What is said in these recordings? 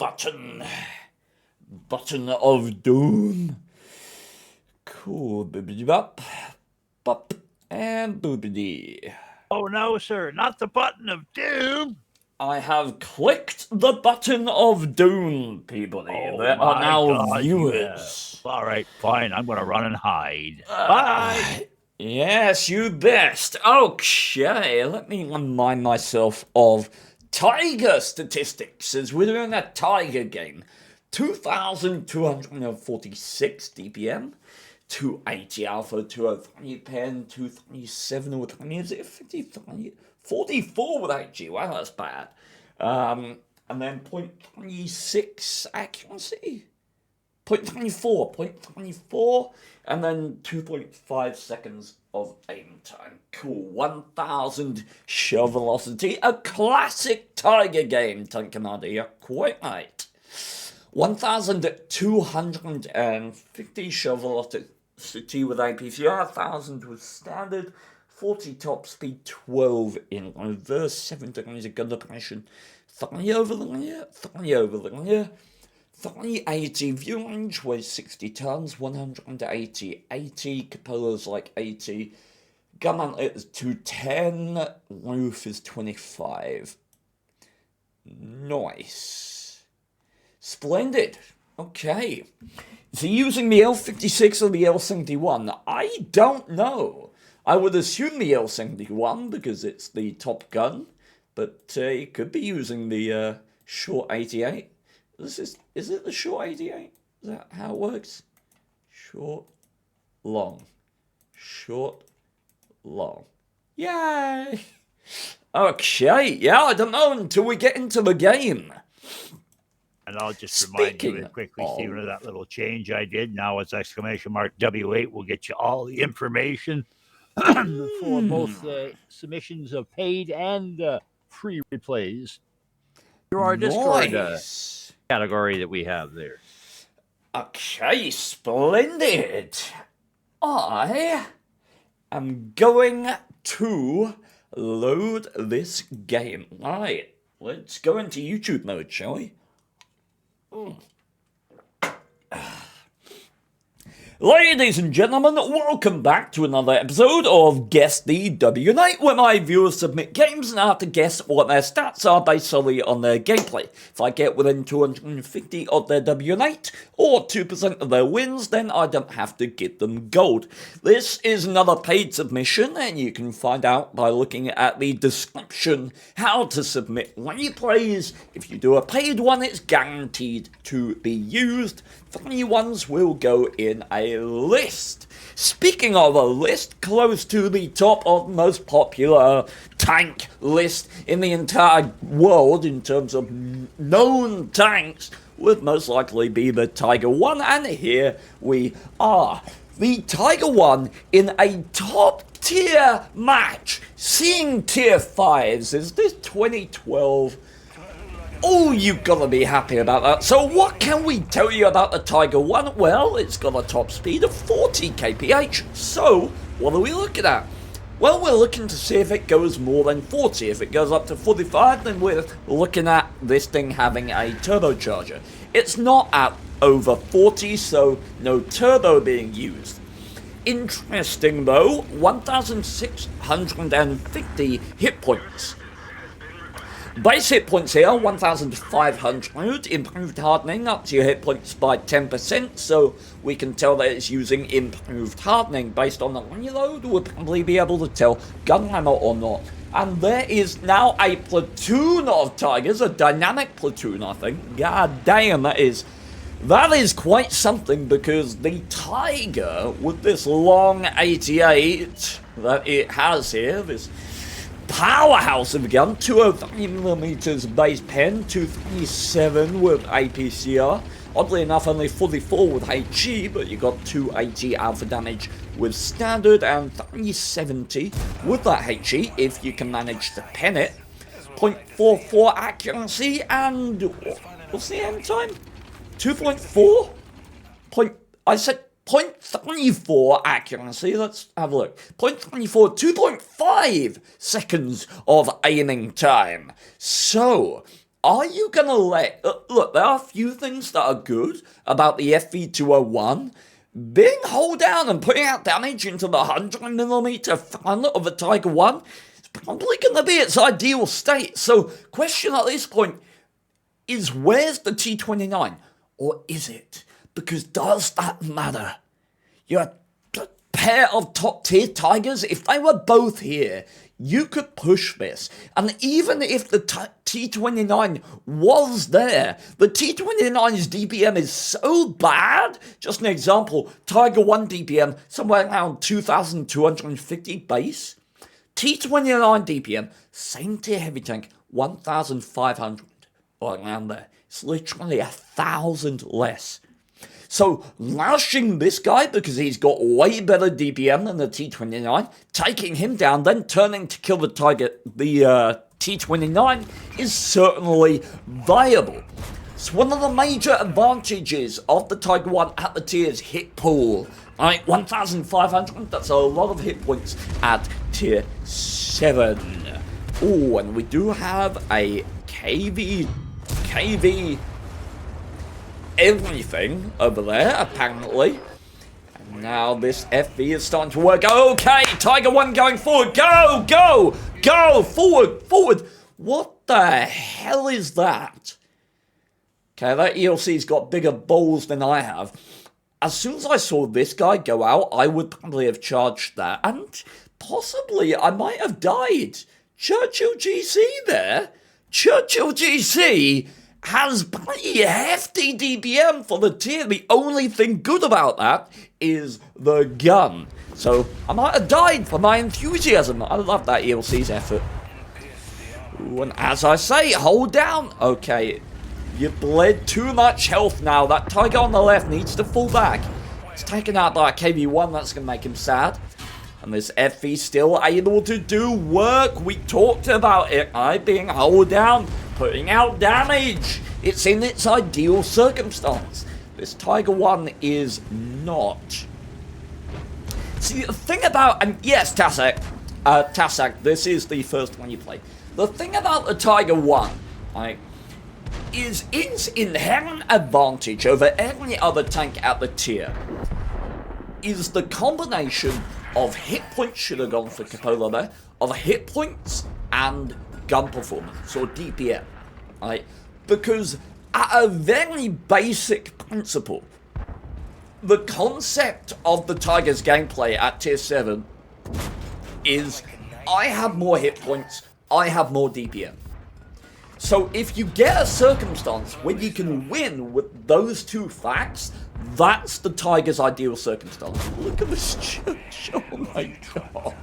button. Button of doom. Cool, bibbidi bop, bop, and boobidi. Oh no, sir, not the button of doom. I have clicked the button of doom, Peabody. There are now viewers. Yeah. All right, fine. I'm going to run and hide. Bye. Yes, you best. Okay, let me remind myself of Tiger statistics as we're doing a Tiger game. 2,246 DPM, 280 alpha, 203 pen, 237 with 20, is it 53? 44 with HG, wow, that's bad. And then 0.26 accuracy, 0.24, and then 2.5 seconds of aim time. Cool, 1,000 shell velocity, a classic Tiger game, Tank Commander, you're quite right. 1,250 shell velocity with APCR, 1,000 with standard, 40 top speed, 12 in reverse, 7 degrees of gun depression, 3 over linear, 3 over linear, 380 view range, weighs 60 tons, 180, 80, Capola's like 80, gun mantlet is 210, roof is 25. Nice. Splendid. Okay. Is he using the L56 or the L71? I don't know. I would assume the L71 because it's the top gun, but he could be using the short 88. Is it the short 88? Is that how it works? Short, long. Short, long. Yay! Okay, yeah, I don't know until we get into the game. And I'll just remind you quickly, Stephen, of that little change I did. Now it's exclamation mark W8 will get you all the information for both submissions of paid and free replays through our Discord category that we have there. Okay, splendid. I am going to load this game. Right, let's go into YouTube mode, shall we? Ladies and gentlemen, welcome back to another episode of Guess the WN8, where my viewers submit games and I have to guess what their stats are based solely on their gameplay. If I get within 250 of their WN8, or 2% of their wins, then I don't have to give them gold. This is another paid submission, and you can find out by looking at the description how to submit replays. If you do a paid one, it's guaranteed to be used. Free ones will go in a list. Speaking of a list, close to the top of the most popular tank list in the entire world in terms of known tanks would most likely be the Tiger 1, and here we are. The Tiger 1 in a top tier match, seeing tier 5s. Is this 2012? Oh, you've got to be happy about that. So what can we tell you about the Tiger 1? Well, it's got a top speed of 40 kph. So, what are we looking at? Well, we're looking to see if it goes more than 40. If it goes up to 45, then we're looking at this thing having a turbocharger. It's not at over 40, so no turbo being used. Interesting though, 1,650 hit points. Base hit points here, 1,500, improved hardening, up to your hit points by 10%, so we can tell that it's using improved hardening. Based on the reload, we'll probably be able to tell gun hammer or not. And there is now a platoon of Tigers, a dynamic platoon, I think. God damn, that is quite something, because the Tiger, with this long 88 that it has here, this powerhouse of a gun, 203mm base pen, 237 with APCR. Oddly enough, only 44 with HE, but you got 280 alpha damage with standard and 370 with that HE if you can manage to pen it. 0.44 accuracy and what's the aim time? 2.4? I said 0.34 accuracy, let's have a look. 0.34, 2.5 seconds of aiming time. So, are you going to let... look, there are a few things that are good about the FV201. Being hold down and putting out damage into the 100mm front of the Tiger 1 is probably going to be its ideal state. So, question at this point is, where's the T29? Or is it? Because does that matter? You're a pair of top-tier Tigers. If they were both here, you could push this. And even if the T29 was there, the T29's DPM is so bad. Just an example, Tiger 1 DPM, somewhere around 2,250 base. T29 DPM, same tier heavy tank, 1,500, or around there. It's literally 1,000 less. So, rushing this guy because he's got way better DPM than the T29, taking him down, then turning to kill the T29 is certainly viable. It's one of the major advantages of the Tiger 1 at the tier's hit pool. Alright, 1,500, that's a lot of hit points at tier 7. Oh, and we do have a KV everything over there, apparently. And now this FV is starting to work. Okay, Tiger 1 going forward. Go, go, go, forward, forward. What the hell is that? Okay, that ELC's got bigger balls than I have. As soon as I saw this guy go out, I would probably have charged that. And possibly I might have died. Churchill GC there. Churchill GC has pretty hefty DPM for the tier. The only thing good about that is the gun. So I might have died for my enthusiasm. I love that ELC's effort. Ooh, and as I say, hold down. Okay, you bled too much health now. That Tiger on the left needs to fall back. It's taken out by a KV1. That's going to make him sad. And this FV still able to do work. We talked about it. Being hold down, putting out damage. It's in its ideal circumstance. This Tiger 1 is not. See, the thing about, and yes, Tassak, this is the first one you play. The thing about the Tiger 1, is its inherent advantage over any other tank at the tier is the combination of hit points, should have gone for Capola there, of hit points and gun performance, or DPM, right? Because at a very basic principle, the concept of the Tiger's gameplay at tier 7 is I have more hit points, I have more DPM. So if you get a circumstance where you can win with those two facts, that's the Tiger's ideal circumstance. Look at this church. Oh my god.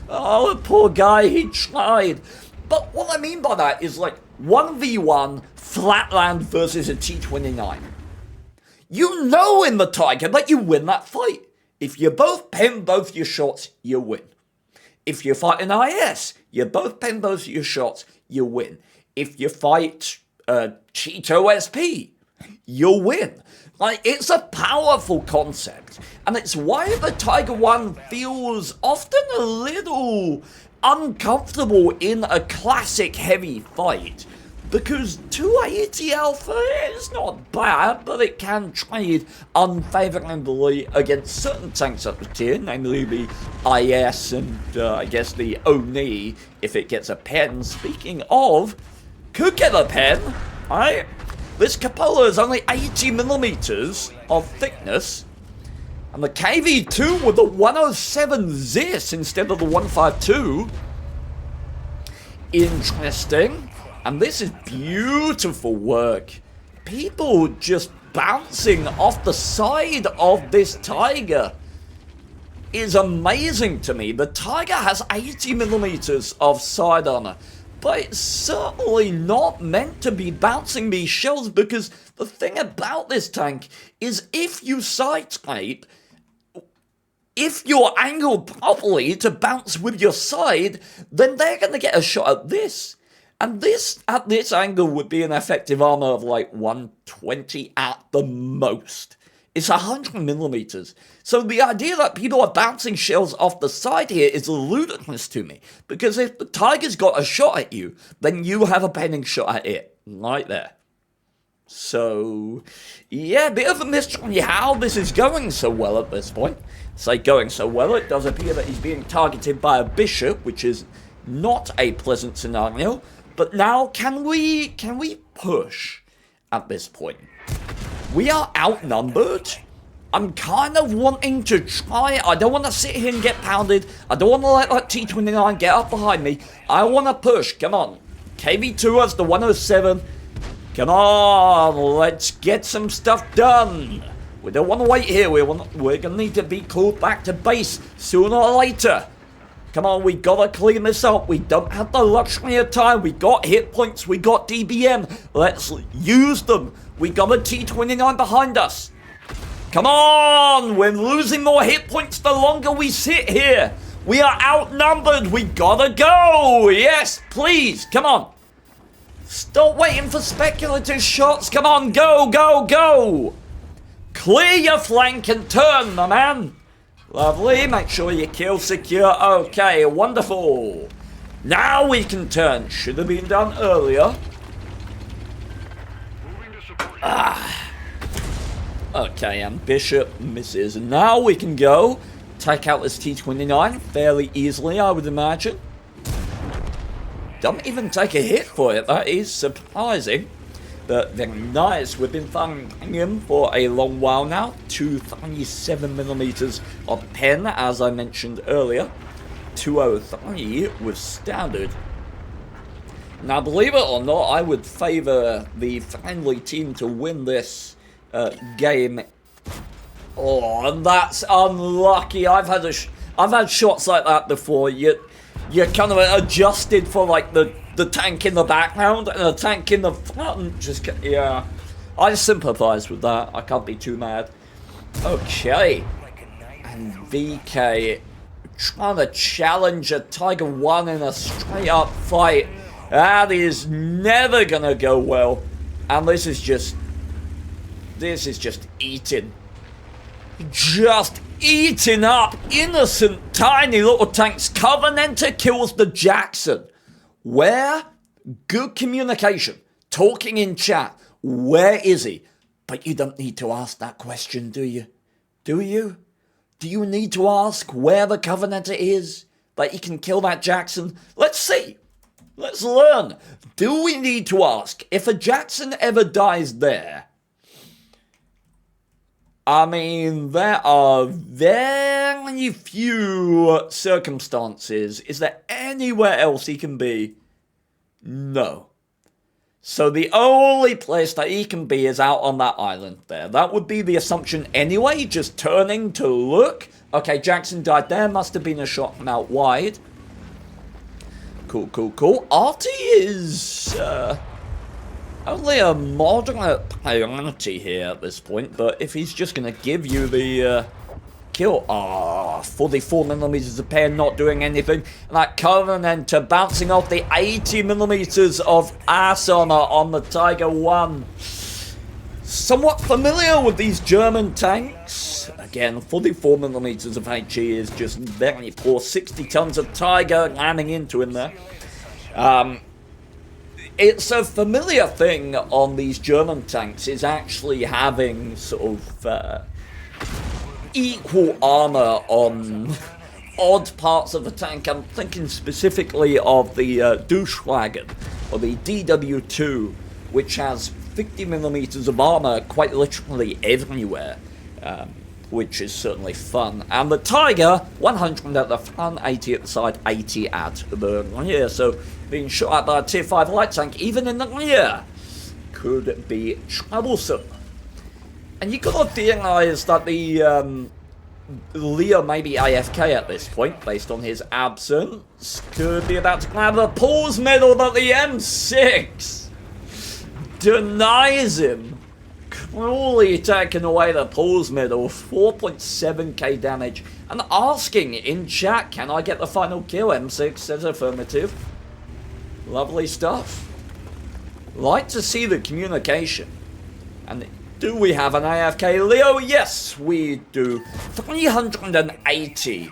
Oh, the poor guy, he tried. But what I mean by that is like 1v1 flatland versus a T29. You know in the Tiger that you win that fight. If you both pin both your shots, you win. If you fight an IS, you both pin both your shots, you win. If you fight Cheeto SP, you'll win. Like, it's a powerful concept. And it's why the Tiger 1 feels often a little uncomfortable in a classic heavy fight. Because 280 Alpha is not bad, but it can trade unfavorably against certain tanks up the tier, namely the IS and I guess the Oni, if it gets a pen. Speaking of, could get a pen, right? This Capola is only 80mm of thickness, and the KV2 with the 107 Zis instead of the 152. Interesting. And this is beautiful work. People just bouncing off the side of this Tiger is amazing to me. The Tiger has 80mm of side armor, but it's certainly not meant to be bouncing these shells, because the thing about this tank is if you sidescape, if you're angled properly to bounce with your side, then they're going to get a shot at this. And this, at this angle, would be an effective armor of like 120 at the most. It's 100mm. So the idea that people are bouncing shells off the side here is ludicrous to me. Because if the tiger's got a shot at you, then you have a pending shot at it. Right there. So, yeah, a bit of a mystery how this is going so well at this point. Say going so well, it does appear that he's being targeted by a bishop, which is not a pleasant scenario. But now, can we push at this point? We are outnumbered. I'm kind of wanting to try. I don't want to sit here and get pounded. I don't want to let that T-29 get up behind me. I want to push. Come on. KV2 us the 107. Come on, let's get some stuff done. We don't want to wait here. We're going to need to be called back to base sooner or later. Come on, we got to clean this up. We don't have the luxury of time. We got hit points. We got DBM. Let's use them. We got a T-29 behind us. Come on, we're losing more hit points the longer we sit here. We are outnumbered. We gotta go. Yes, please. Come on. Stop waiting for speculative shots. Come on, go, go, go. Clear your flank and turn, my man. Lovely. Make sure your kill secure. Okay, wonderful. Now we can turn. Should have been done earlier. Okay, and Bishop misses. Now we can go take out this T-29 fairly easily, I would imagine. Don't even take a hit for it. That is surprising. But very nice. We've been firing him for a long while now. 237mm of pen, as I mentioned earlier. 203 with standard. Now, believe it or not, I would favour the friendly team to win this game. Oh, that's unlucky. I've had shots like that before. You're kind of adjusted for like the tank in the background and the tank in the front. Yeah, I sympathise with that. I can't be too mad. Okay, and VK trying to challenge a Tiger 1 in a straight up fight. That is never gonna go well. And this is just eating. Just eating up innocent tiny little tanks. Covenanter kills the Jackson. Where? Good communication. Talking in chat. Where is he? But you don't need to ask that question, do you? Do you? Do you need to ask where the Covenanter is? That he can kill that Jackson? Let's see. Let's learn. Do we need to ask? If a Jackson ever dies there, I mean, there are very few circumstances. Is there anywhere else he can be? No. So the only place that he can be is out on that island there. That would be the assumption anyway, just turning to look. Okay, Jackson died there. Must have been a shot from out wide. Cool, cool, cool. Artie is only a moderate priority here at this point, but if he's just going to give you the kill... 44mm of pair not doing anything. And that Covenanter bouncing off the 80mm of ass armor on the Tiger 1. Somewhat familiar with these German tanks. Again, 44mm of HE is just very poor. 60 tons of Tiger ramming into him there. It's a familiar thing on these German tanks is actually having sort of equal armor on odd parts of the tank. I'm thinking specifically of the Duschwagen, or the DW2, which has 50mm of armor quite literally everywhere, which is certainly fun. And the Tiger, 100 at the front, 80 at the side, 80 at the rear. So being shot at by a tier 5 light tank, even in the rear, could be troublesome. And you gotta theorize that the Leo may be AFK at this point, based on his absence. Could be about to grab the pause medal, but the M6 denies him. Cruelly taking away the pause medal, 4.7k damage, and asking in chat, can I get the final kill? M6 says affirmative. Lovely stuff. Like to see the communication. And Do we have an AFK Leo? Yes, we do. 380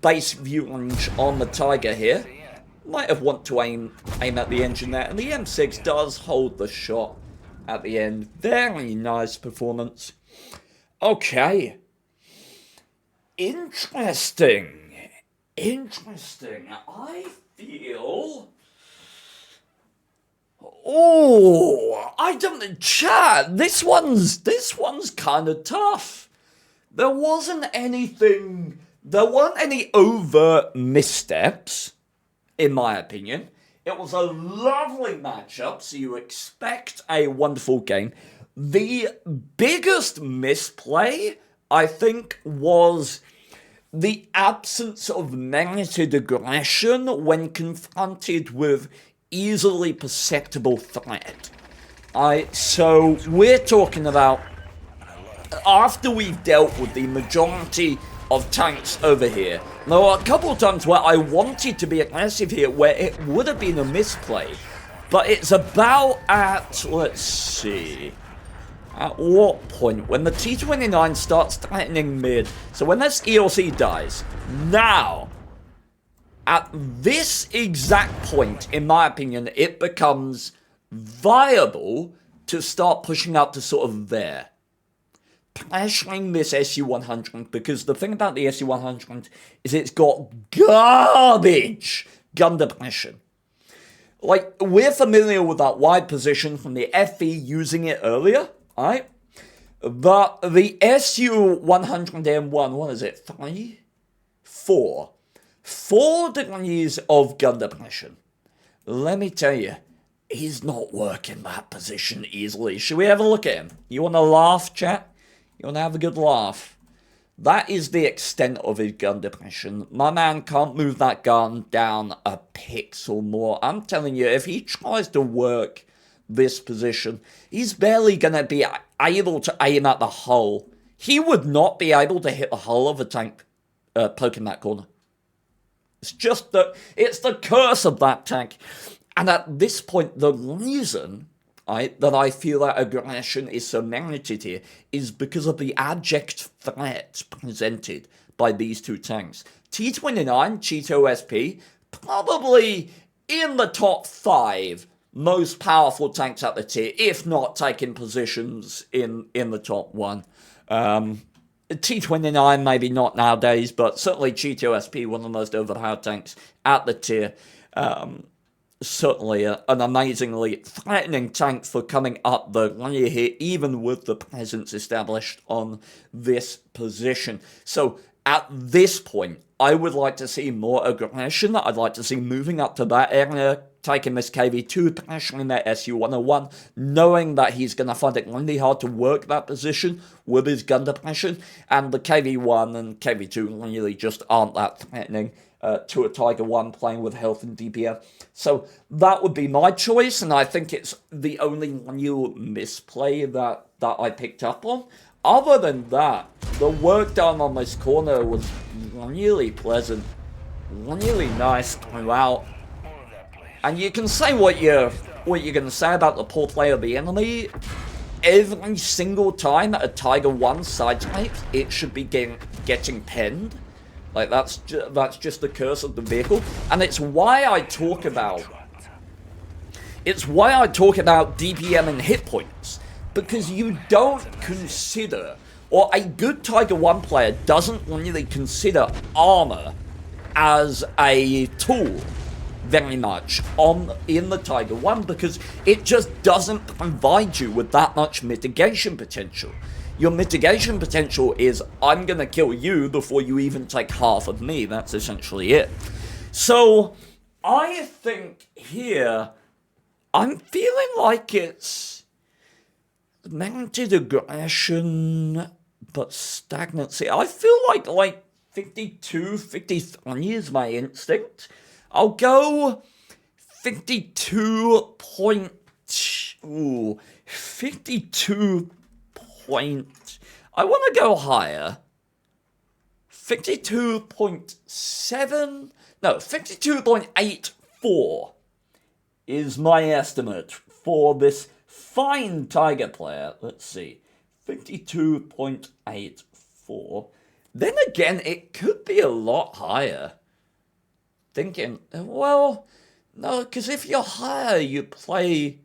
base view range on the Tiger here. Might have want to aim at the engine there, and the M6 does hold the shot at the end. Very nice performance. Okay. Interesting. I feel... Oh, I don't... Chat, this one's kind of tough. There weren't any overt missteps, in my opinion. It was a lovely matchup, so you expect a wonderful game. The biggest misplay, I think, was the absence of merited aggression when confronted with easily perceptible threat. So we're talking about after we've dealt with the majority of tanks over here. There were a couple of times where I wanted to be aggressive here where it would have been a misplay. But it's about at, let's see, at what point? When the T-29 starts threatening mid. So when this ELC dies, now, at this exact point, in my opinion, it becomes viable to start pushing up to sort of there. Pressuring this SU-100, because the thing about the SU-100 is it's got garbage gun depression. Like, we're familiar with that wide position from the FE using it earlier, right? But the SU-100M1, what is it, 3? 4. 4 degrees of gun depression. Let me tell you, he's not working that position easily. Should we have a look at him? You want to laugh, chat? You want to have a good laugh? That is the extent of his gun depression. My man can't move that gun down a pixel more. I'm telling you, if he tries to work this position, he's barely going to be able to aim at the hull. He would not be able to hit the hull of a tank poking that corner. It's just it's the curse of that tank. And at this point, the reason that I feel that aggression is so merited here is because of the abject threat presented by these two tanks. T-29, Cheeto SP, probably in the top 5 most powerful tanks at the tier, if not taking positions in the top 1. T-29 maybe not nowadays, but certainly Cheeto SP, one of the most overpowered tanks at the tier. Certainly an amazingly threatening tank for coming up the rear here, even with the presence established on this position. So at this point, I would like to see more aggression. I'd like to see moving up to that area, taking this KV2, pressuring that SU-101, knowing that he's going to find it really hard to work that position with his gun depression, and the KV1 and KV2 really just aren't that threatening to a Tiger 1 playing with health and DPM. So that would be my choice, and I think it's the only real misplay that I picked up on. Other than that, the work done on this corner was really pleasant, really nice throughout. And you can say what you're going to say about the poor play of the enemy. Every single time a Tiger 1 side types, it should be getting penned. Like, that's just the curse of the vehicle. And it's why I talk about DPM and hit points. Because you don't consider, or a good Tiger 1 player doesn't really consider armor as a tool very much in the Tiger 1, because it just doesn't provide you with that much mitigation potential. Your mitigation potential is, I'm going to kill you before you even take half of me. That's essentially it. So, I think here, I'm feeling like it's mounted aggression, but stagnancy. I feel like 52, 53 is my instinct. I'll go 52 point... Ooh, 52 point... I want to go higher. 52.7... No, 52.84 is my estimate for this fine Tiger player. Let's see. 52.84. Then again, it could be a lot higher. Thinking, well, no, because if you're higher, you play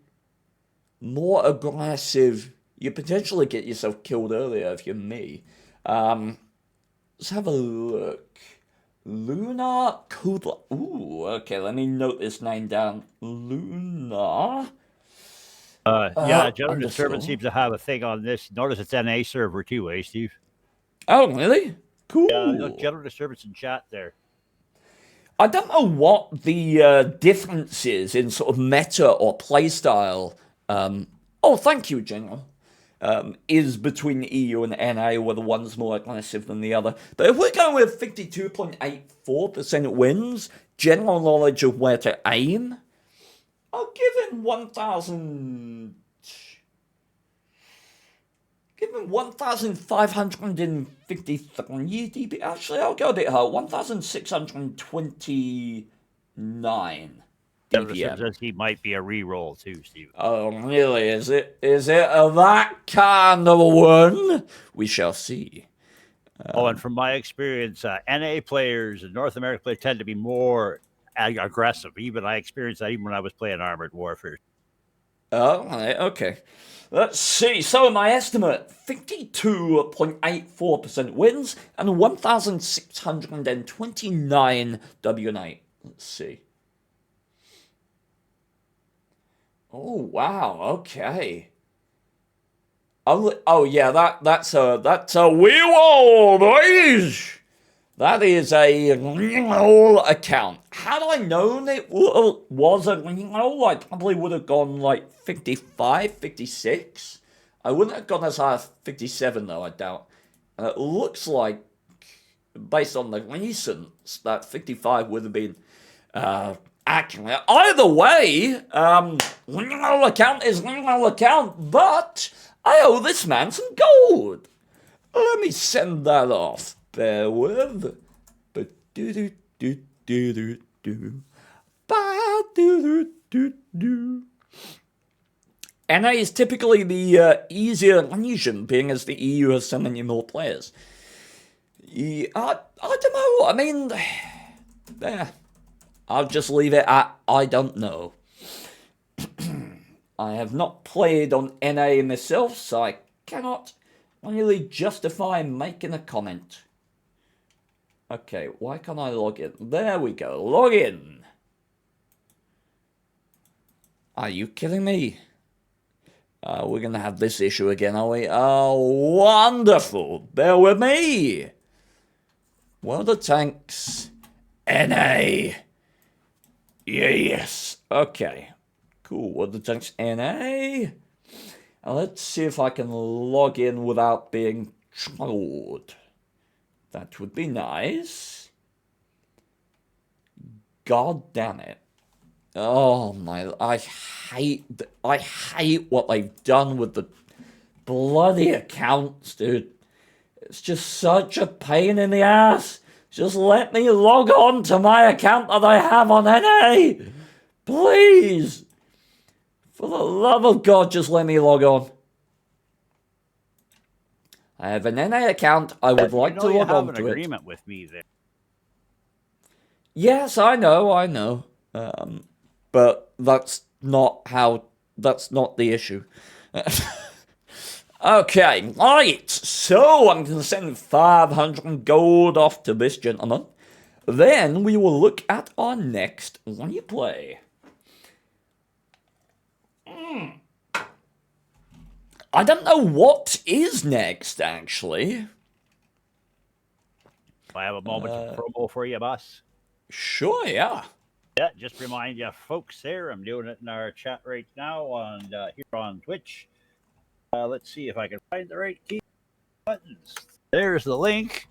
more aggressive. You potentially get yourself killed earlier if you're me. Let's have a look. Luna Kudla. Ooh, okay, let me note this name down. Luna. Yeah, General Disturbance seems to have a thing on this. Notice it's NA server too, eh, Steve? Oh, really? Cool. Yeah, look, General Disturbance in chat there. I don't know what the difference is in sort of meta or playstyle. Oh, thank you, General. Is between EU and NA, whether one's more aggressive than the other. But if we're going with 52.84% wins, general knowledge of where to aim, I'll give him 1,000. Give him 1,553 DP. Actually, I'll go a bit higher. 1,629 DPM. Says he might be a re-roll too, Steve. Oh, really? Is it? Is it that kind of one? We shall see. And from my experience, NA players and North American players tend to be more aggressive. Even I experienced that even when I was playing Armored Warfare. Oh, right, okay. Let's see. So my estimate, 52.84% wins and 1,629 W8. Let's see. Oh, wow, okay. Oh yeah, that's a wee wall, boys. That is a ring-roll account. Had I known it was a ring-roll, I probably would have gone like 55, 56. I wouldn't have gone as high as 57 though, I doubt. It looks like, based on the recents, that 55 would have been accurate. Either way, ring-roll account is ring-roll account, but I owe this man some gold. Let me send that off. Bear with. NA is typically the easier region, being as the EU has so many more players. I don't know. I mean, I'll just leave it at I don't know. I have not played on NA myself, so I cannot really justify making a comment. Okay, why can't I log in? There we go, log in. Are you kidding me? We're gonna have this issue again, are we? Oh, wonderful. Bear with me. World of Tanks, NA. Yes. Okay. Cool. World of Tanks, NA. Let's see if I can log in without being trolled. That would be nice. God damn it. Oh my, I hate what they've done with the bloody accounts, dude. It's just such a pain in the ass. Just let me log on to my account that I have on NA. Please. For the love of God, just let me log on. I have an NA account. I would like to log on to it. You have an agreement with me there. Yes, I know. But that's not the issue. Okay, right. So I'm going to send 500 gold off to this gentleman. Then we will look at our next replay. I don't know what is next, actually. I have a moment of promo for you, boss. Sure, yeah. Yeah, just remind you folks there, I'm doing it in our chat right now on here on Twitch. Let's see if I can find the right key buttons. There's the link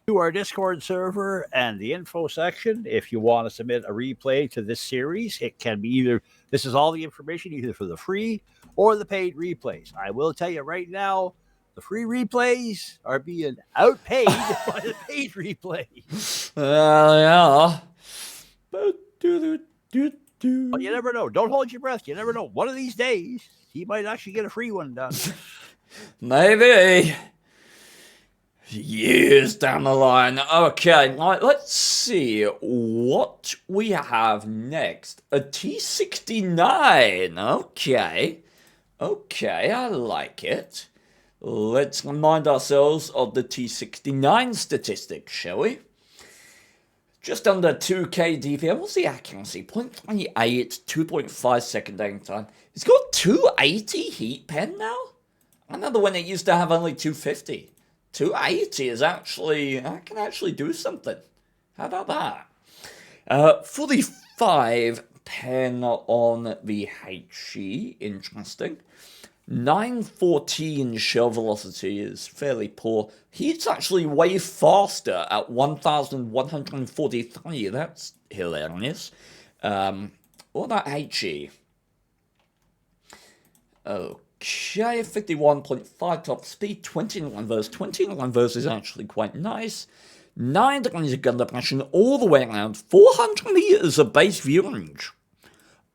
to our Discord server and the info section. If you want to submit a replay to this series, it can be either, this is all the information, either for the free or the paid replays. I will tell you right now, the free replays are being outpaid by the paid replays. Yeah. But you never know. Don't hold your breath. You never know. One of these days, he might actually get a free one done. Maybe. Years down the line. Okay, let's see what we have next. A T69. Okay, I like it. Let's remind ourselves of the T69 statistics, shall we? Just under 2k DPM. What's the accuracy? 0.28, 2.5 second aim time. It's got 280 heat pen now? I remember when it used to have only 250. 280 is actually, I can actually do something. How about that? 45 pen on the HE, interesting. 914 shell velocity is fairly poor. Heat's actually way faster at 1143, that's hilarious. What about HE? Okay, 51.5 top speed, 29 verse. 29 verse is actually quite nice. 9 degrees of gun depression all the way around. 400 meters of base view range.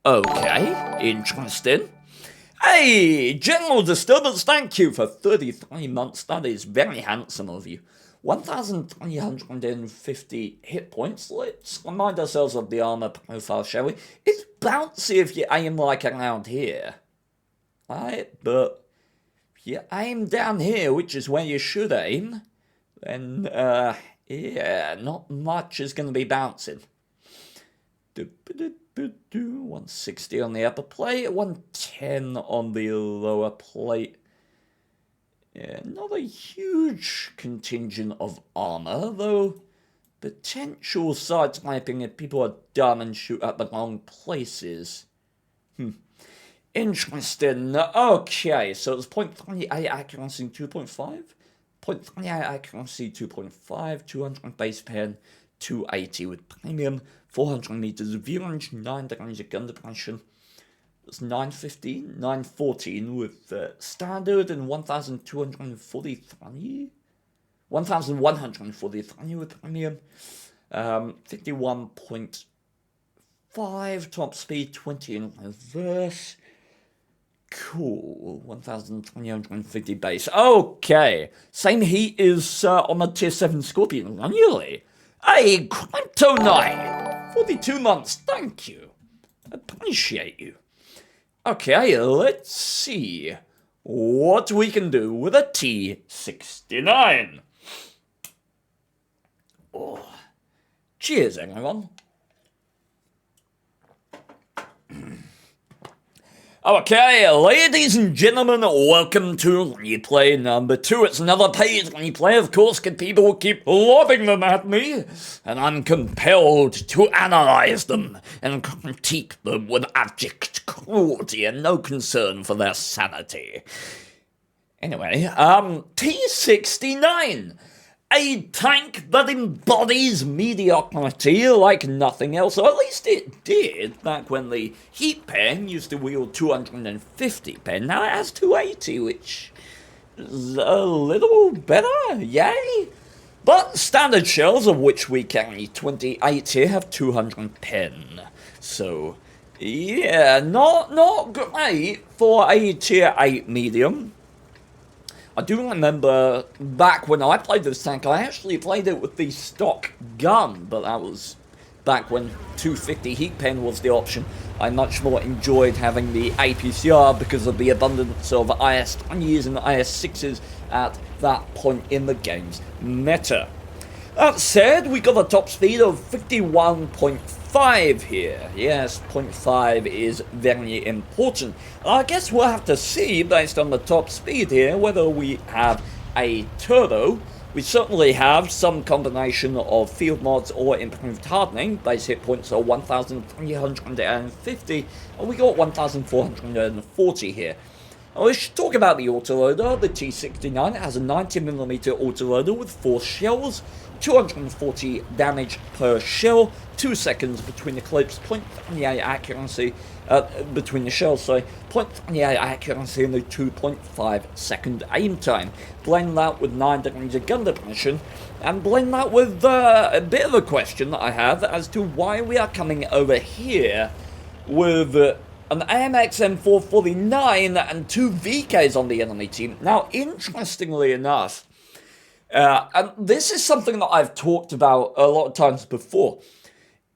Okay, interesting. Hey, General Disturbance, thank you for 33 months. That is very handsome of you. 1,350 hit points. Let's remind ourselves of the armor profile, shall we? It's bouncy if you aim like around here. Right, but if you aim down here, which is where you should aim, then, yeah, not much is going to be bouncing. 160 on the upper plate, 110 on the lower plate. Yeah, not a huge contingent of armor, though potential sideswiping if people are dumb and shoot at the wrong places. Interesting. Okay, so it's 0.38 accuracy, 2.5. 0.38 accuracy, 2.5. 200 base pen, 280 with premium. 400 meters of view range, 9 degrees of gun depression. It's 915, 914 with standard, and 1,243. 1,143 with premium. 51.5 top speed, 20 in reverse. Cool. 1,350 base. Okay. Same heat is on the Tier 7 Scorpion, really. Hey, Crypto Knight. 42 months. Thank you. Appreciate you. Okay, let's see what we can do with a T69. Oh. Cheers, everyone. Okay, ladies and gentlemen, welcome to replay number 2. It's another page replay, of course, because people keep lobbing them at me, and I'm compelled to analyze them and critique them with abject cruelty and no concern for their sanity. Anyway, T69. A tank that embodies mediocrity like nothing else, or at least it did back when the heat pen used to wield 250 pen. Now it has 280, which is a little better, yay! But standard shells, of which we carry 28 here, have 200 pen. So, yeah, not great for a tier 8 medium. I do remember back when I played this tank, I actually played it with the stock gun, but that was back when 250 heat pen was the option. I much more enjoyed having the APCR because of the abundance of IS-20s and IS-6s at that point in the game's meta. That said, we got a top speed of 51.5 here. Yes, 0.5 is very important. I guess we'll have to see, based on the top speed here, whether we have a turbo. We certainly have some combination of field mods or improved hardening. Base hit points are 1,350, and we got 1,440 here. Now, we should talk about the autoloader. The T69 has a 90mm autoloader with 4 shells, 240 damage per shell, 2 seconds between the clips, 0.38 accuracy between the shells, sorry, 0.38 accuracy and a 2.5 second aim time. Blend that with 9 degrees of gun depression, and blend that with a bit of a question that I have as to why we are coming over here with an AMX M449 and 2 VKs on the enemy team. Now, interestingly enough, and this is something that I've talked about a lot of times before,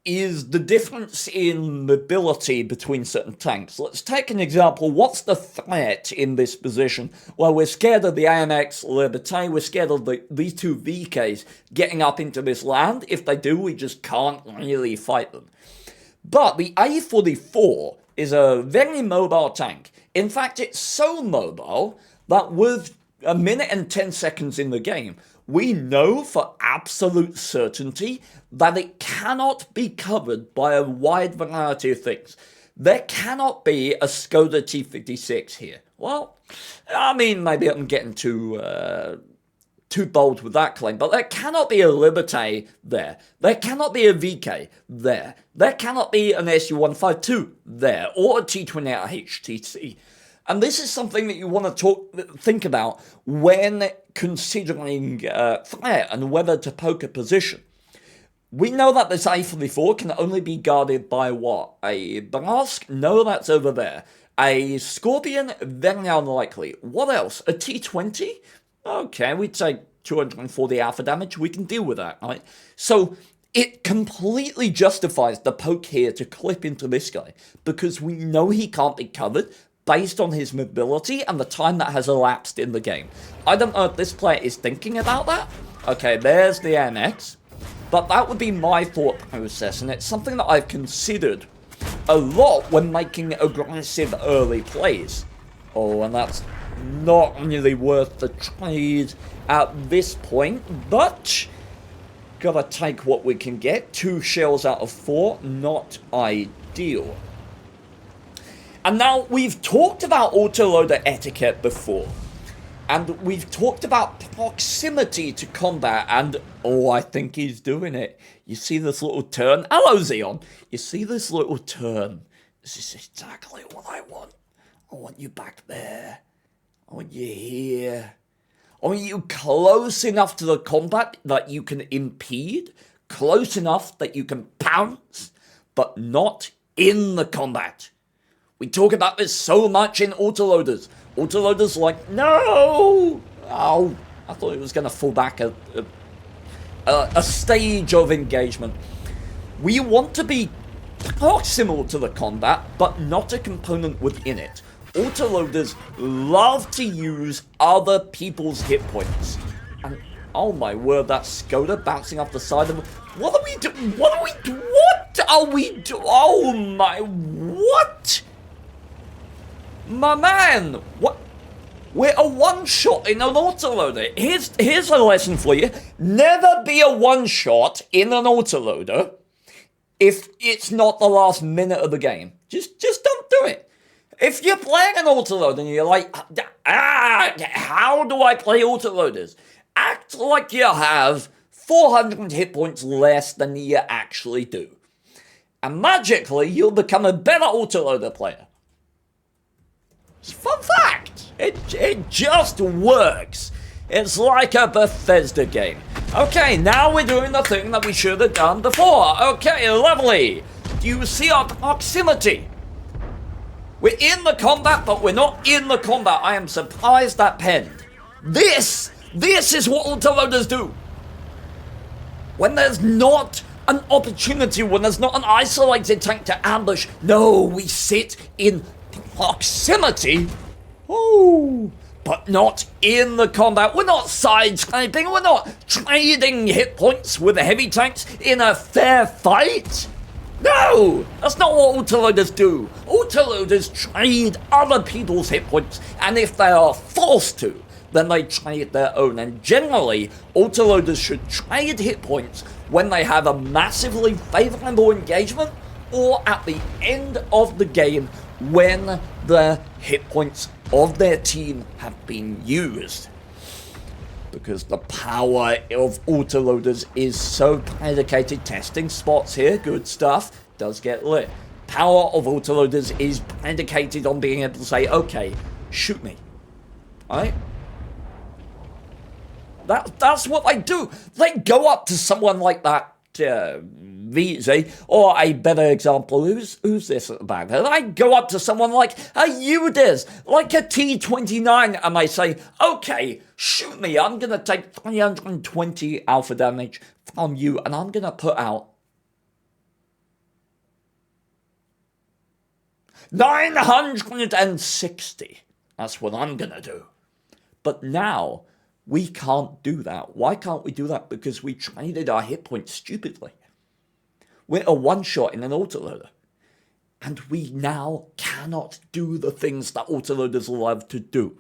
is the difference in mobility between certain tanks. Let's take an example. What's the threat in this position? Well, we're scared of the AMX Liberté. We're scared of these 2 VKs getting up into this land. If they do, we just can't really fight them. But the A44 is a very mobile tank. In fact, it's so mobile that with a minute and 10 seconds in the game, we know for absolute certainty that it cannot be covered by a wide variety of things. There cannot be a Skoda T56 here. Well, I mean, maybe I'm getting too bold with that claim, but there cannot be a Liberté there. There cannot be a VK there. There cannot be an SU-152 there, or a T28 HTC. And this is something that you want to think about when considering threat and whether to poke a position. We know that this A44 can only be guarded by what? A Brask? No, that's over there. A Scorpion? Very unlikely. What else? A T20? Okay, we'd say 240 alpha damage. We can deal with that, right? So it completely justifies the poke here to clip into this guy because we know he can't be covered based on his mobility and the time that has elapsed in the game. I don't know if this player is thinking about that. Okay, there's the MX. But that would be my thought process, and it's something that I've considered a lot when making aggressive early plays. Oh, and that's not really worth the trade at this point, but gotta take what we can get. 2 shells out of 4, not ideal. And now, we've talked about autoloader etiquette before. And we've talked about proximity to combat, and oh, I think he's doing it. You see this little turn? Hello, Xeon. You see this little turn? This is exactly what I want. I want you back there. I want you here. I want you close enough to the combat that you can impede, close enough that you can pounce, but not in the combat. We talk about this so much in autoloaders. Autoloaders like, no! Oh, I thought it was going to fall back a stage of engagement. We want to be proximal to the combat, but not a component within it. Autoloaders love to use other people's hit points. And, oh my word, that Skoda bouncing off the side of him. What are we doing? What are we doing? What are we doing? Oh my, what? My man, what? We're a one-shot in an autoloader. Here's a lesson for you. Never be a one-shot in an autoloader if it's not the last minute of the game. Just don't do it. If you're playing an autoloader and you're like, how do I play autoloaders? Act like you have 400 hit points less than you actually do. And magically, you'll become a better autoloader player. It's a fun fact. It just works. It's like a Bethesda game. Okay, now we're doing the thing that we should have done before. Okay, lovely. Do you see our proximity? We're in the combat, but we're not in the combat. I am surprised that penned. This is what autoloaders do. When there's not an opportunity, when there's not an isolated tank to ambush, no, we sit in proximity, but not in the combat. We're not side-sniping, we're not trading hit points with the heavy tanks in a fair fight. No, that's not what autoloaders do. Autoloaders trade other people's hit points, and if they are forced to, then they trade their own. And generally, autoloaders should trade hit points when they have a massively favorable engagement or at the end of the game when the hit points of their team have been used. Because the power of autoloaders is so predicated. Testing spots here, good stuff, does get lit. Power of autoloaders is predicated on being able to say, okay, shoot me. Alright? That's what they do. They go up to someone like that VZ, or a better example, who's this at the back? And I go up to someone like a UDES, like a T29, and I say, okay, shoot me, I'm going to take 320 alpha damage from you, and I'm going to put out 960. That's what I'm going to do. But now, we can't do that. Why can't we do that? Because we traded our hit points stupidly. We're a one-shot in an autoloader. And we now cannot do the things that autoloaders love to do.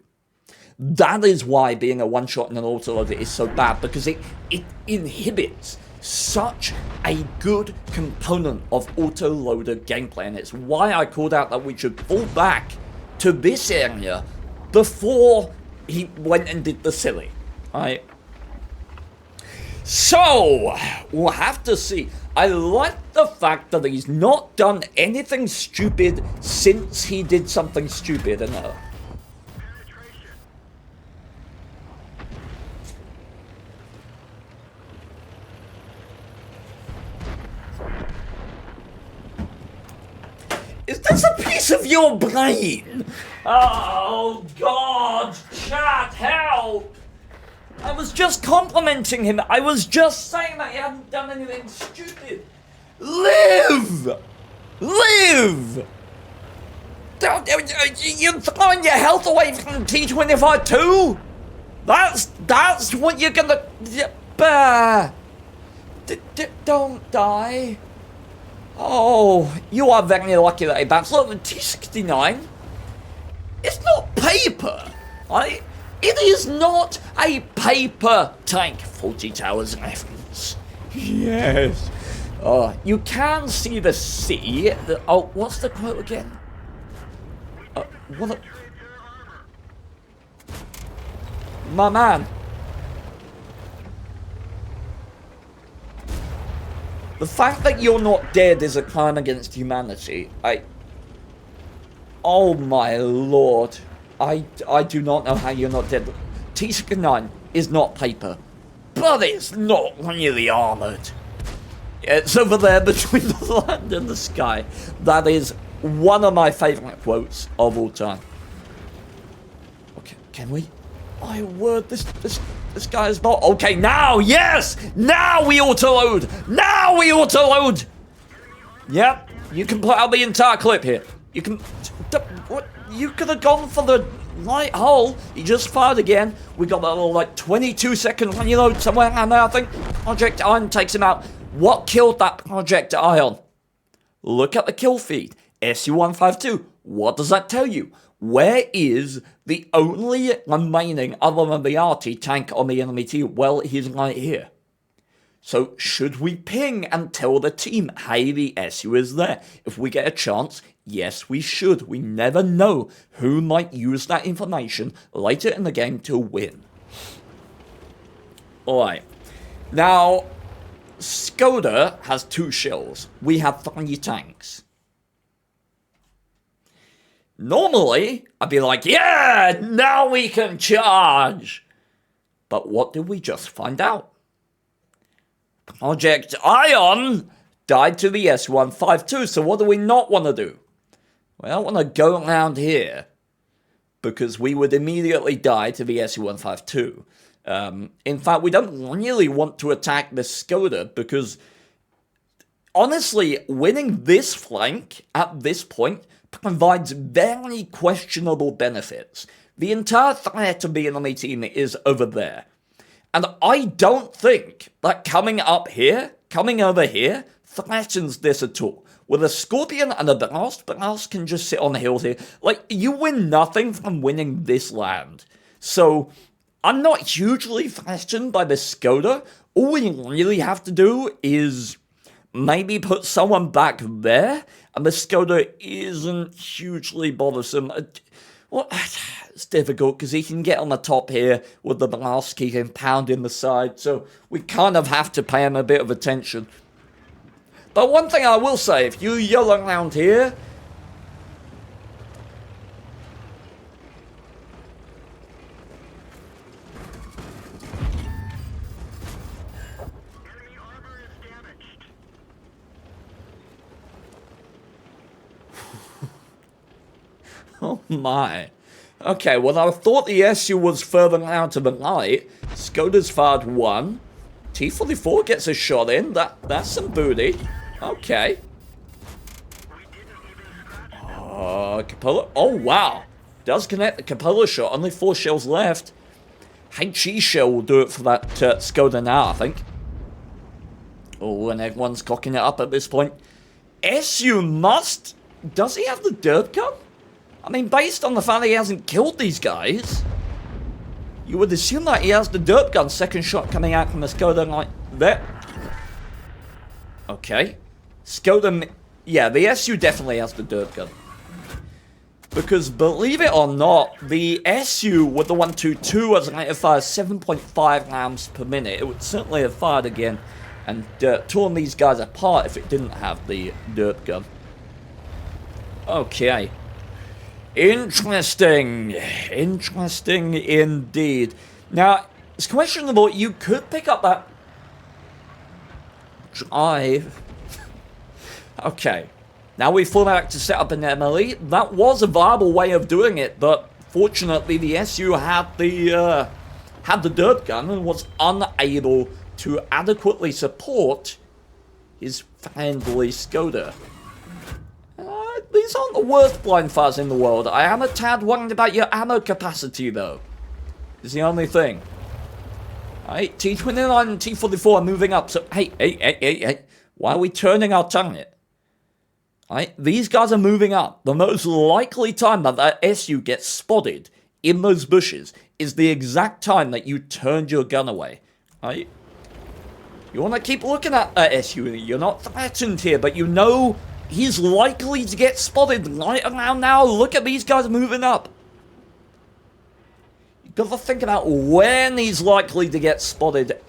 That is why being a one-shot in an autoloader is so bad, because it inhibits such a good component of autoloader gameplay. And it's why I called out that we should pull back to this area before he went and did the silly. Right? So, we'll have to see. I like the fact that he's not done anything stupid since he did something stupid. And is this a piece of your brain? Oh, God, chat, help! I was just complimenting him. I was just saying that he hadn't done anything stupid. Live! Live! You're throwing your health away from T25 too? That's what you're gonna... Don't die. Oh, you are very lucky that he bounced. Look, the T69, it's not paper. It is not a paper tank. 40 Towers reference. Yes. You can see the sea. What's the quote again? My man. The fact that you're not dead is a crime against humanity. Oh my lord. I do not know how you're not dead. T69 is not paper, but it's not really armoured. It's over there between the land and the sky. That is one of my favourite quotes of all time. Okay, can we? My word, this guy is not... Okay, now, yes! Now we auto-load! Now we auto-load! Yep, you can put out the entire clip here. You can... What? You could have gone for the right hole. He just fired again. We got that little, like, 22-second reload somewhere around there, I think. Project Ion takes him out. What killed that Project Ion? Look at the kill feed. SU-152. What does that tell you? Where is the only remaining other than the RT tank on the enemy team? Well, he's right here. So, should we ping and tell the team, hey, the SU is there? If we get a chance, yes, we should. We never know who might use that information later in the game to win. Alright. Now, Skoda has 2 shells. We have 3 tanks. Normally, I'd be like, yeah, now we can charge. But what did we just find out? Project Ion died to the S152, so what do we not want to do? We don't want to go around here, because we would immediately die to the SU-152. In fact, we don't really want to attack the Skoda, because honestly, winning this flank at this point provides very questionable benefits. The entire threat of the enemy team is over there. And I don't think that coming over here, threatens this at all. With a Scorpion and a Blast can just sit on the hills here. Like, you win nothing from winning this land. So, I'm not hugely threatened by the Skoda. All we really have to do is maybe put someone back there, and the Skoda isn't hugely bothersome. Well, it's difficult because he can get on the top here with the blast, he can pound in the side, so we kind of have to pay him a bit of attention. But one thing I will say, if you yell around here, My. Okay, well, I thought the SU was further out to the right. Skoda's fired one. T-44 gets a shot in. That's some booty. Okay. Cupola. Oh, wow. Does connect the Cupola shot. Only 4 shells left. HE shell will do it for that Skoda now, I think. Oh, and everyone's cocking it up at this point. SU must... Does he have the dirt gun? I mean, based on the fact that he hasn't killed these guys, you would assume that he has the dirt gun. Second shot coming out from the Skoda like that. Okay. Skoda... Yeah, the SU definitely has the dirt gun. Because, believe it or not, the SU with the 122 was going to fire 7.5 rounds per minute. It would certainly have fired again and torn these guys apart if it didn't have the dirt gun. Okay. Interesting. Interesting indeed. Now, it's questionable. You could pick up that drive. Okay. Now we fall back to set up an MLE. That was a viable way of doing it, but fortunately the SU had the dirt gun and was unable to adequately support his friendly Skoda. These aren't the worst blind fires in the world. I am a tad worried about your ammo capacity, though. Is the only thing. Alright, T-29 and T-44 are moving up, so hey. Why are we turning our target? Alright, these guys are moving up. The most likely time that that SU gets spotted in those bushes is the exact time that you turned your gun away. Alright? You want to keep looking at that SU. You're not threatened here, but you know he's likely to get spotted right around now. Look at these guys moving up. You've got to think about when he's likely to get spotted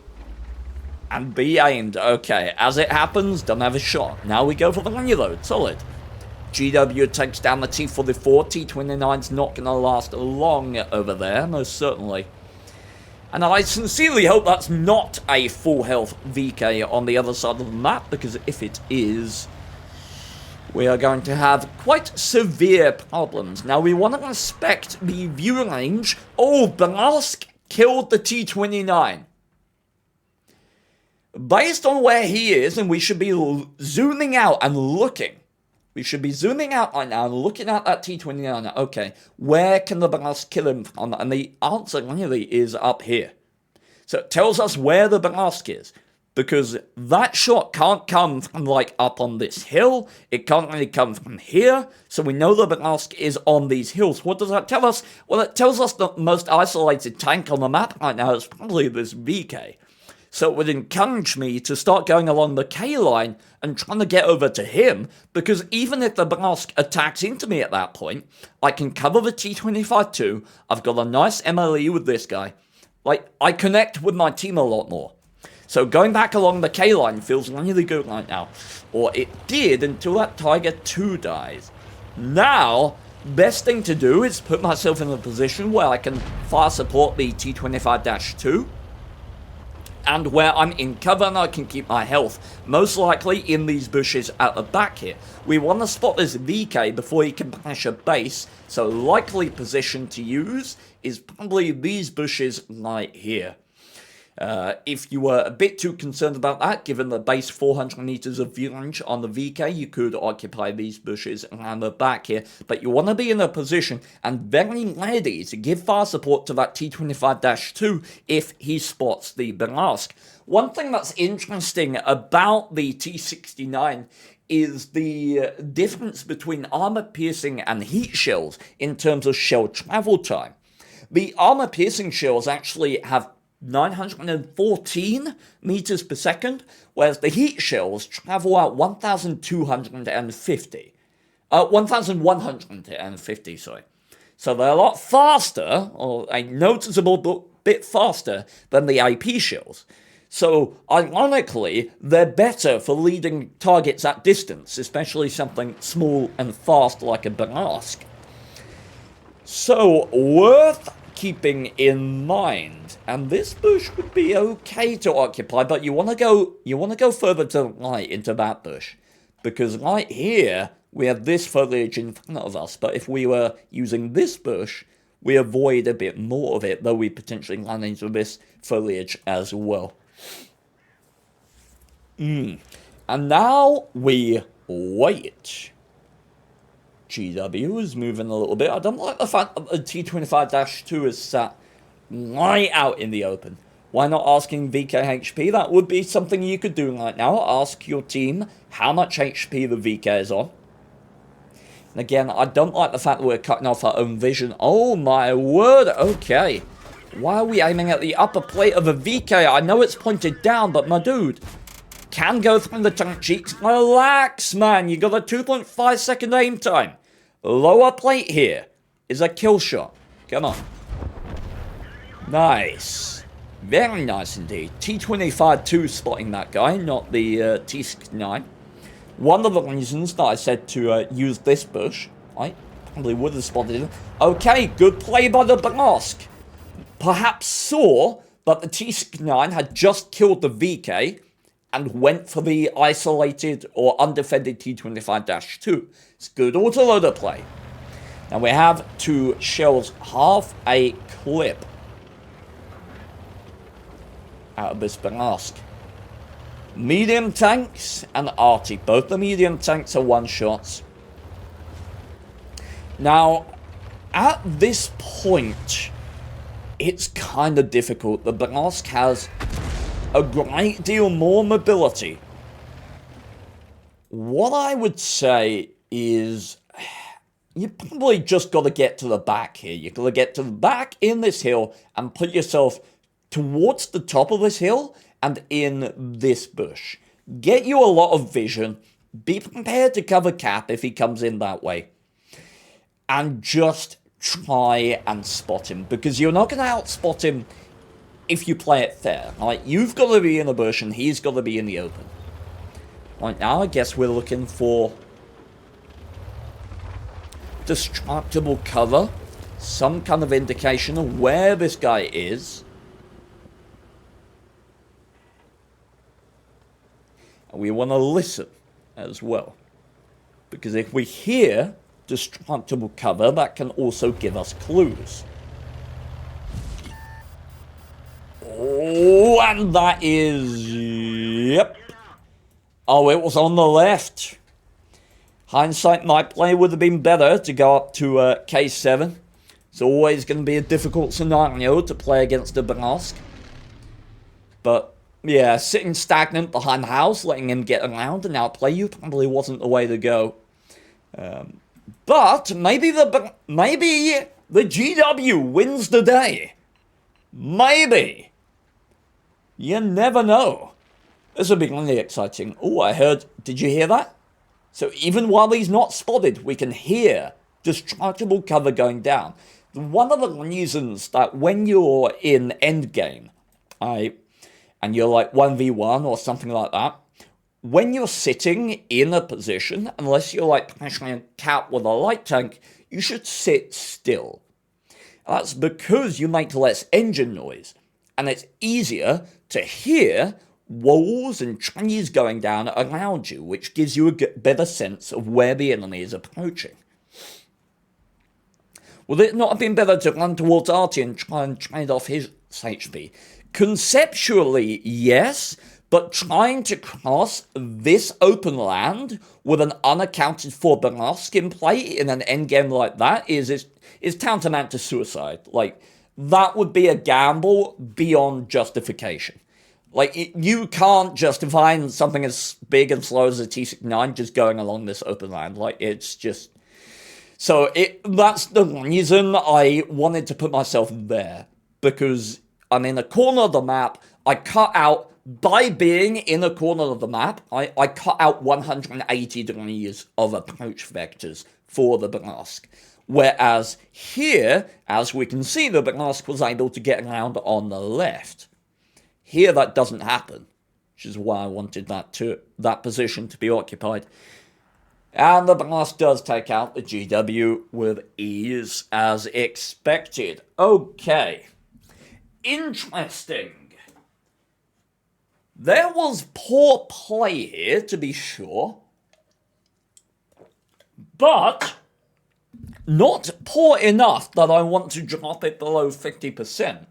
and be aimed. Okay, as it happens, don't have a shot. Now we go for the reload. Solid. GW takes down the T-44. T-29's not going to last long over there, most certainly. And I sincerely hope that's not a full health VK on the other side of the map, because if it is, we are going to have quite severe problems. Now, we want to respect the view range. Oh, Belask killed the T-29. Based on where he is, and we should be zooming out and looking. We should be zooming out right now and looking at that T-29. Okay, where can the Belask kill him from? And the answer really is up here. So it tells us where the Belask is. Because that shot can't come from, like, up on this hill. It can't really come from here. So we know the Belask is on these hills. What does that tell us? Well, it tells us the most isolated tank on the map right now is probably this VK. So it would encourage me to start going along the K line and trying to get over to him. Because even if the Belask attacks into me at that point, I can cover the T-25 too. I've got a nice MLE with this guy. Like, I connect with my team a lot more. So going back along the K line feels really good right now. Or it did until that Tiger 2 dies. Now, best thing to do is put myself in a position where I can fire support the T-25-2. And where I'm in cover and I can keep my health. Most likely in these bushes at the back here. We want to spot this VK before he can bash a base. So likely position to use is probably these bushes right here. If you were a bit too concerned about that, given the base 400 meters of view range on the VK, you could occupy these bushes around the back here. But you want to be in a position and very ready to give fire support to that T-25-2 if he spots the Belask. One thing that's interesting about the T-69 is the difference between armor-piercing and heat shells in terms of shell travel time. The armor-piercing shells actually have 914 meters per second, whereas the heat shells travel at 1,150, sorry. So they're a lot faster, or a noticeable bit faster than the IP shells. So, ironically, they're better for leading targets at distance, especially something small and fast like a Belask. So, worth keeping in mind. And this bush would be okay to occupy, but you want to go further to the right into that bush. Because right here, we have this foliage in front of us, but if we were using this bush, we avoid a bit more of it, though we potentially run into this foliage as well. And now we wait. GW is moving a little bit. I don't like the fact that the T25-2 is sat right out in the open. Why not asking VK-HP? That would be something you could do right now. Ask your team how much HP the VK is on. And again, I don't like the fact that we're cutting off our own vision. Oh my word, okay. Why are we aiming at the upper plate of a VK? I know it's pointed down, but my dude can go through the tank cheeks. Relax, man. You got a 2.5 second aim time. Lower plate here is a kill shot. Come on. Nice. Very nice indeed. T25-2 spotting that guy, not the T69. One of the reasons that I said to use this bush, I probably would have spotted him. Okay, good play by the Brask. Perhaps saw that the T69 had just killed the VK and went for the isolated or undefended T25-2. It's good autoloader play. Now we have 2 shells, half a clip out of this Brask. Medium tanks and arty. Both the medium tanks are one-shots. Now, at this point, it's kind of difficult. The Brask has a great deal more mobility. What I would say is you probably just got to get to the back here. You've got to get to the back in this hill and put yourself towards the top of this hill and in this bush. Get you a lot of vision. Be prepared to cover Cap if he comes in that way. And just try and spot him. Because you're not going to outspot him if you play it fair. Right? You've got to be in the bush and he's got to be in the open. Right now, I guess we're looking for destructible cover. Some kind of indication of where this guy is. And we want to listen as well. Because if we hear destructible cover, that can also give us clues. Oh, and that is... Yep. Oh, it was on the left. Hindsight, my play would have been better to go up to K7. It's always going to be a difficult scenario to play against a Brask. But... yeah, sitting stagnant behind the house, letting him get around and outplay you probably wasn't the way to go. But maybe the GW wins the day. Maybe. You never know. This will be really exciting. Oh, I heard... did you hear that? So even while he's not spotted, we can hear destructible cover going down. One of the reasons that when you're in endgame, and you're like 1v1 or something like that, when you're sitting in a position, unless you're like pressuring a Cap with a light tank, you should sit still. That's because you make less engine noise, and it's easier to hear walls and trees going down around you, which gives you a better sense of where the enemy is approaching. Would it not have been better to run towards Artie and try and trade off his HP? Conceptually, yes, but trying to cross this open land with an unaccounted for Brask in play in an endgame like that is tantamount to suicide. Like, that would be a gamble beyond justification. Like, you can't justify something as big and slow as a T69 just going along this open land. Like, it's just... so, that's the reason I wanted to put myself there. Because I'm in a corner of the map. I cut out, by being in a corner of the map, I cut out 180 degrees of approach vectors for the Brask. Whereas here, as we can see, the Brask was able to get around on the left. Here that doesn't happen, which is why I wanted that position to be occupied. And the Brask does take out the GW with ease, as expected. Okay. Interesting. There was poor play here, to be sure. but not poor enough that I want to drop it below 50%.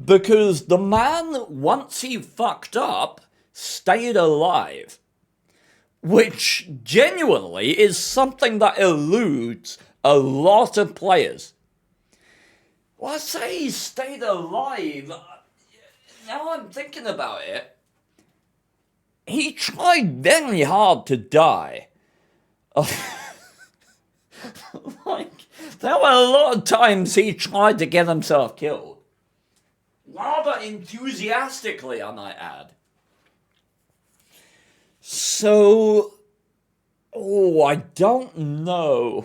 Because the man, once he fucked up, stayed alive. Which genuinely is something that eludes a lot of players. Well, I say he stayed alive. Now I'm thinking about it. He tried very hard to die. Like, there were a lot of times he tried to get himself killed. Rather enthusiastically, I might add. So, I don't know.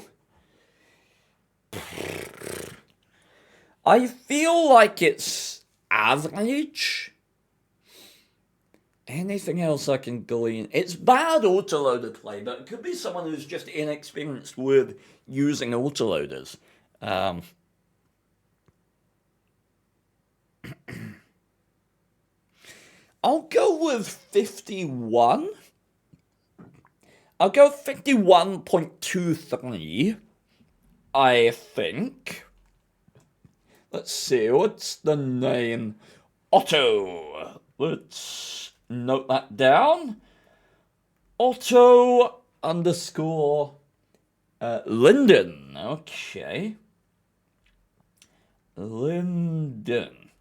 I feel like it's average. Anything else I can glean? It's bad autoloader play, but it could be someone who's just inexperienced with using autoloaders. I'll go with 51. I'll go 51.23, I think. Let's see, what's the name? Otto. Let's note that down. Otto underscore Linden. Okay. Linden.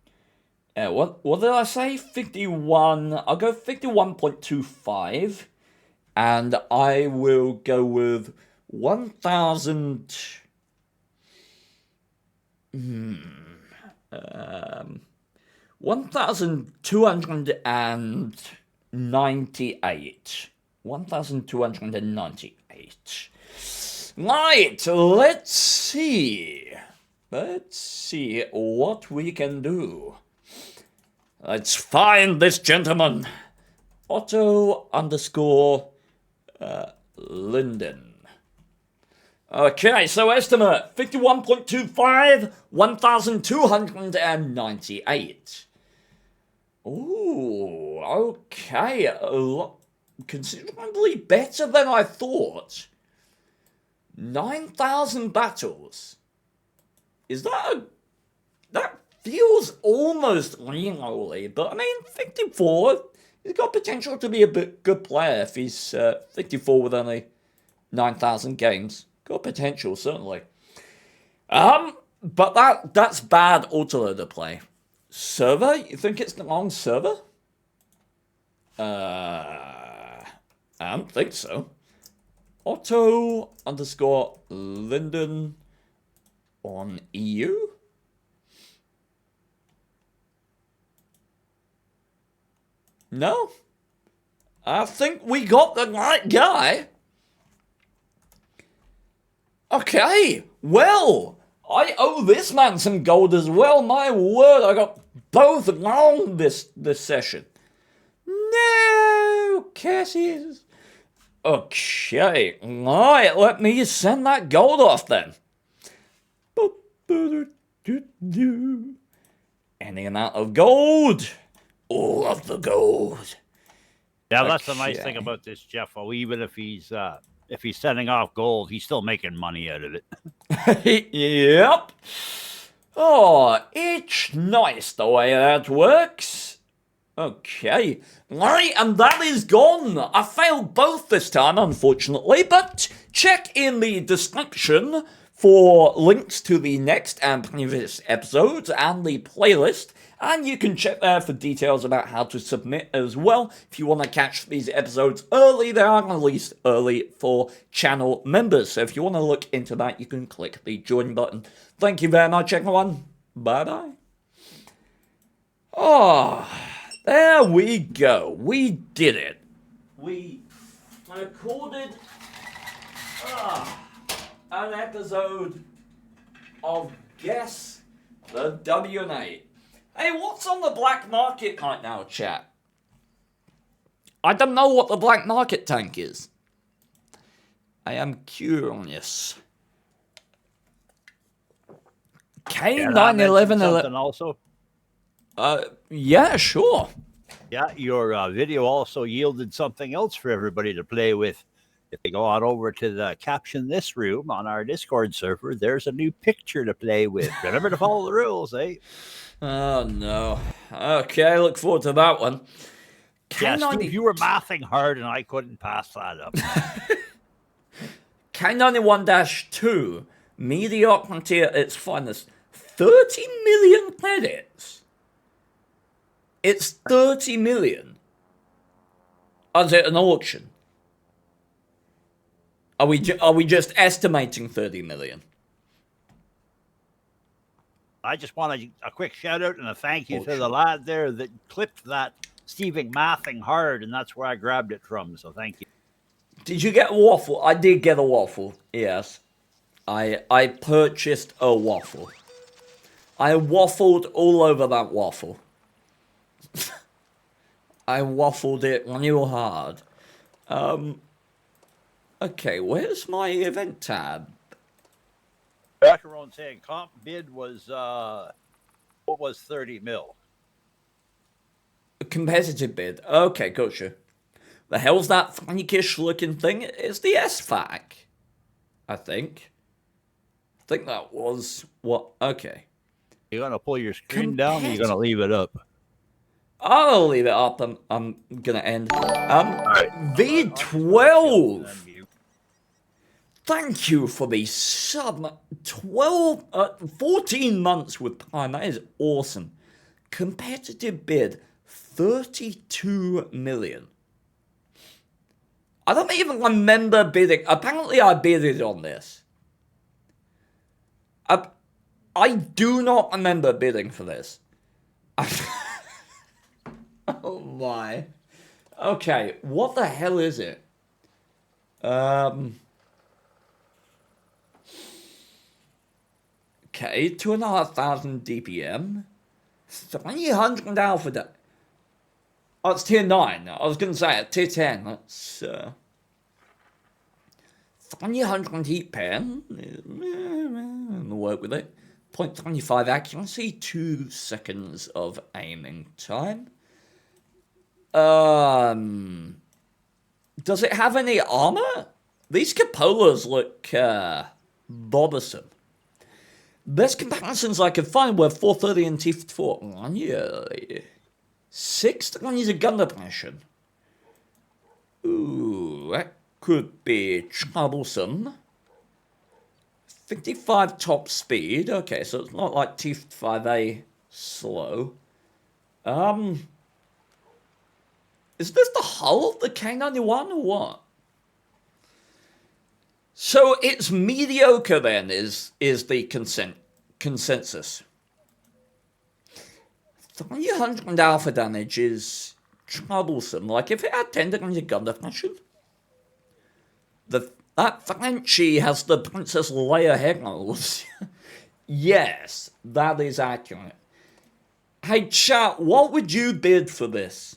What did I say? 51. I'll go 51.25. And I will go with 1,000. 1,298. 1,298. Right, let's see. Let's see what we can do. Let's find this gentleman. Otto underscore Linden. Okay, so estimate 51.25, 1,298. Ooh, okay, considerably better than I thought. 9,000 battles. Is that that feels almost reasonably, but I mean, 54, he's got potential to be a good player if he's 54 with only 9,000 games. Got potential, certainly. But that's bad autoloader play. Server? You think it's the wrong server? I don't think so. Otto underscore Linden on EU? No? I think we got the right guy. Okay, well, I owe this man some gold as well. My word, I got both wrong this session. No, curses. Okay, right, let me send that gold off then. Any amount of gold. All of the gold. Yeah, that's the nice thing about this, Jeff. Oh, even if he's sending off gold, he's still making money out of it. Yep. Oh, it's nice the way that works. Okay. Right, and that is gone. I failed both this time, unfortunately, but check in the description for links to the next and previous episodes and the playlist. And you can check there for details about how to submit as well. If you want to catch these episodes early, they are released early for channel members. So if you want to look into that, you can click the join button. Thank you very much, everyone. Bye-bye. Oh, there we go. We did it. We recorded an episode of Guess the WN8. Hey, what's on the black market right now, chat? I don't know what the black market tank is. I am curious. K911 also? Yeah, sure. Yeah, your video also yielded something else for everybody to play with. If they go on over to the caption this room on our Discord server, there's a new picture to play with. Remember to follow the rules, eh? Oh no. Okay, look forward to that one. Yeah, Steve, you were mathing hard and I couldn't pass that up. K91-2, mediocrity at its finest. 30 million credits. It's 30 million. Is it an auction? Are we just estimating 30 million? I just want a quick shout out and a thank you to the lad there that clipped that Stephen mathing hard, and that's where I grabbed it from. So thank you. Did you get a waffle? I did get a waffle. Yes, I purchased a waffle. I waffled all over that waffle. I waffled it real hard. Okay, where's my event tab? Macaron saying comp bid was what was 30 mil? A competitive bid. Okay, gotcha. The hell's that freakish looking thing? It's the SFAC. I think that was what. Okay. You're gonna pull your screen down, or you're gonna leave it up? I'll leave it up. I'm gonna end. V12. Thank you for the sub 14 months with Prime. That is awesome. Competitive bid 32 million. I don't even remember bidding. Apparently I bidded on this. I do not remember bidding for this. Oh my. Okay, what the hell is it? Okay, 2,500 DPM. 300 alpha day. Oh, it's tier 9. I was going to say it, tier 10. That's 300 heat pen. We'll work with it. 0.25 accuracy, 2 seconds of aiming time. Does it have any armor? These cupolas look bothersome. Best comparisons I could find were 430 and T54. Yeah. 6 degrees of gun depression. Ooh, that could be troublesome. 55 top speed. Okay, so it's not like T5A slow. Is this the hull of the K91 or what? So it's mediocre then, is the consensus. 300 alpha damage is troublesome. Like, if it had 10 degrees of gun depression, that Frenchie has the Princess Leia head rolls. Yes, that is accurate. Hey, chat, what would you bid for this?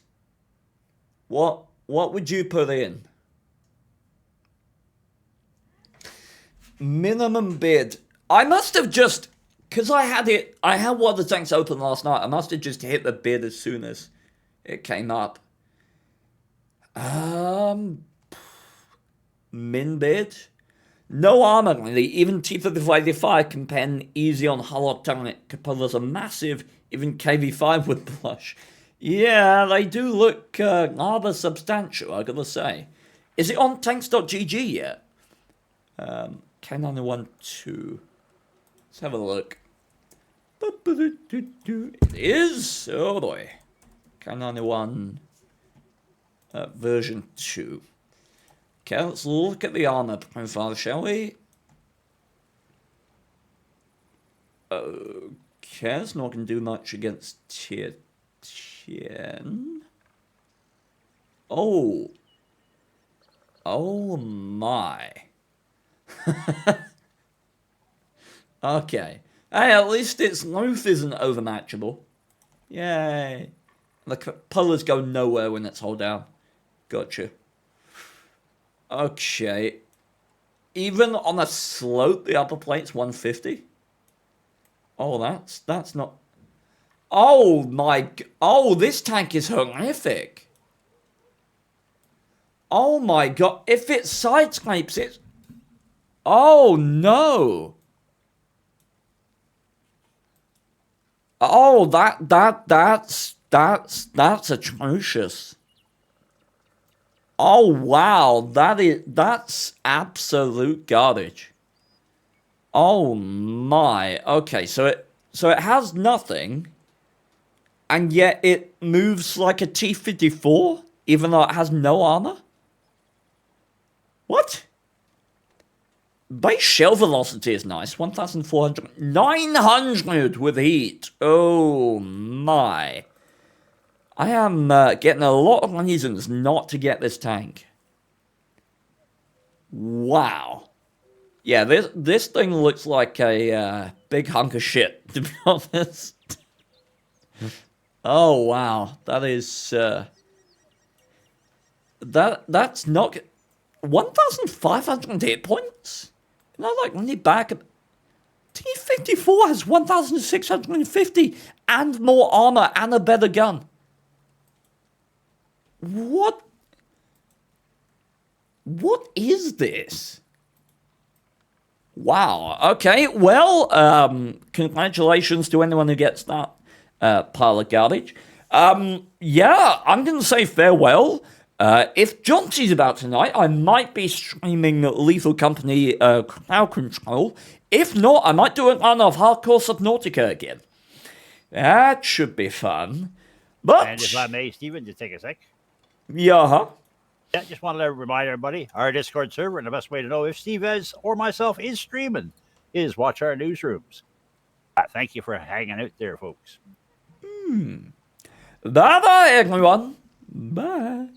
What would you put in? Minimum bid. I must have just, because I had one of the tanks open last night, I must have just hit the bid as soon as it came up. Min bid? No armor, really. Even T-35 can pen easy on hollow turret. Cupolas are massive. Even KV5 would blush. Yeah, they do look rather substantial, I gotta say. Is it on tanks.gg yet? K91-2. Let's have a look. It is. Oh boy. K91 version 2. Okay, let's look at the armor profile, shall we? Okay, it's not going to do much against tier 10. Oh. Oh my. Okay. Hey, at least its loot isn't overmatchable. Yay. The pullers go nowhere when it's hold down. Gotcha. Okay. Even on a slope, the upper plate's 150? Oh, that's not... Oh, my... Oh, this tank is horrific. Oh my god, if it sideswipes it... Oh no! Oh, that's atrocious. Oh wow, that's absolute garbage. Oh my. Okay, so it has nothing, and yet it moves like a T-54, even though it has no armor? What? Base shell velocity is nice, 1,400. 900 with heat. Oh my. I am getting a lot of reasons not to get this tank. Wow. Yeah, this thing looks like a big hunk of shit, to be honest. Oh wow, that is that's not 1,500 hit points. You know, like when you back up, T-54 has 1,650 and more armor and a better gun. What is this? Wow. Okay. Well, congratulations to anyone who gets that pile of garbage. Yeah, I'm going to say farewell. If Johnson's about tonight, I might be streaming Lethal Company Crowd Control. If not, I might do a run of Hardcore Subnautica again. That should be fun. But, and if I may, Stephen, just take a sec. Yeah. Yeah, just want to remind everybody, our Discord server, and the best way to know if Steve is or myself is streaming is watch our newsrooms. Thank you for hanging out there, folks. Bye-bye, everyone. Bye.